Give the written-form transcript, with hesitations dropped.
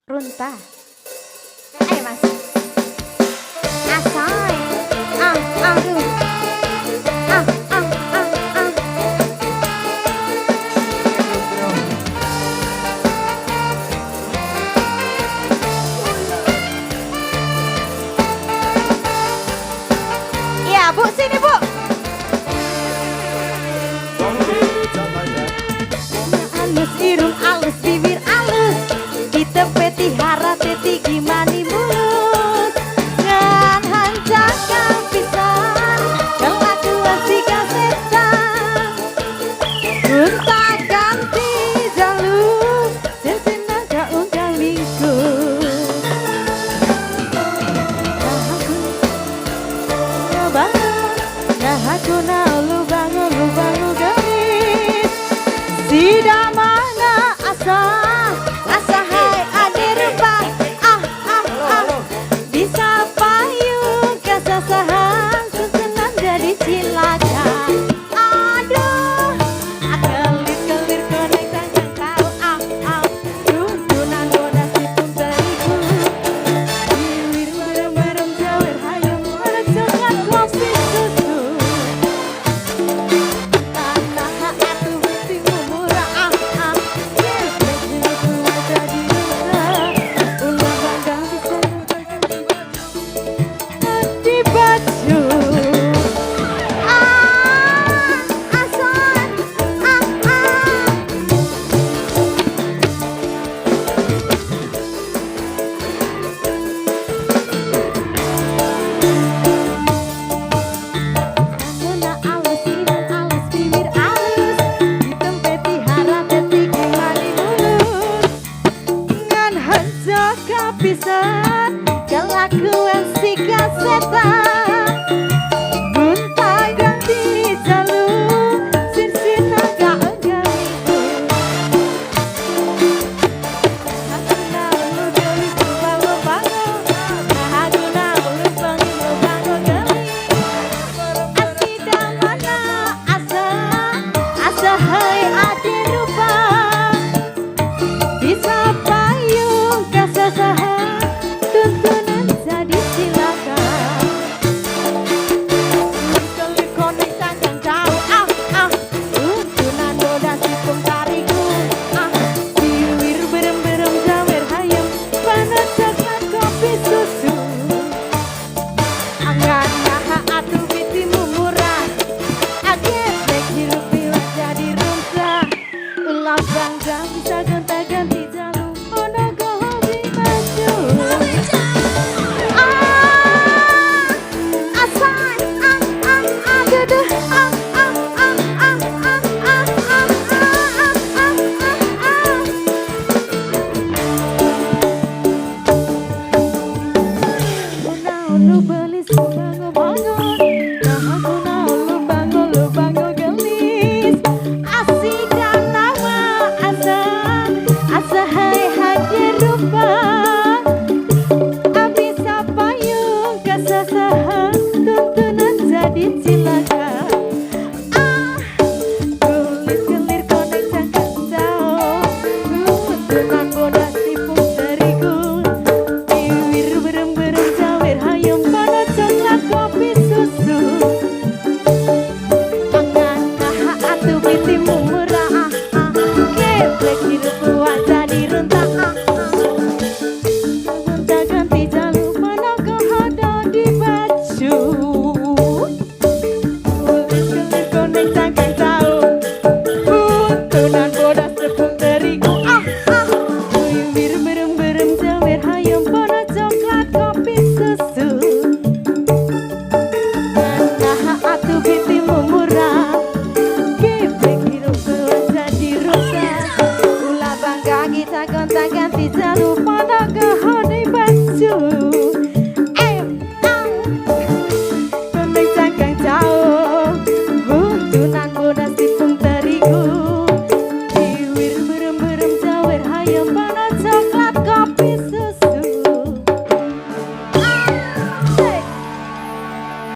Runta. Ayo Mas. Asoy. Aduh. Ah, ah, ah, ah. Iya, Bu, sini, Bu. Alus irung alus bibir alus ditepeti hara teti gimani mulus ngan hancakan pisan kelakuan si kasetan gunta ganti jalur sesina gak undang lingkus Nahakuna lubang garis tidak mana asa hai adir bah bisa payung kesasahan susunan jadi cilaka aduh kelir konekan yang tahu dudunan goda si pun teriku gilir merem jawer hayam merek coklat kopi susu pisan kelakuan si kasetan gunta ganti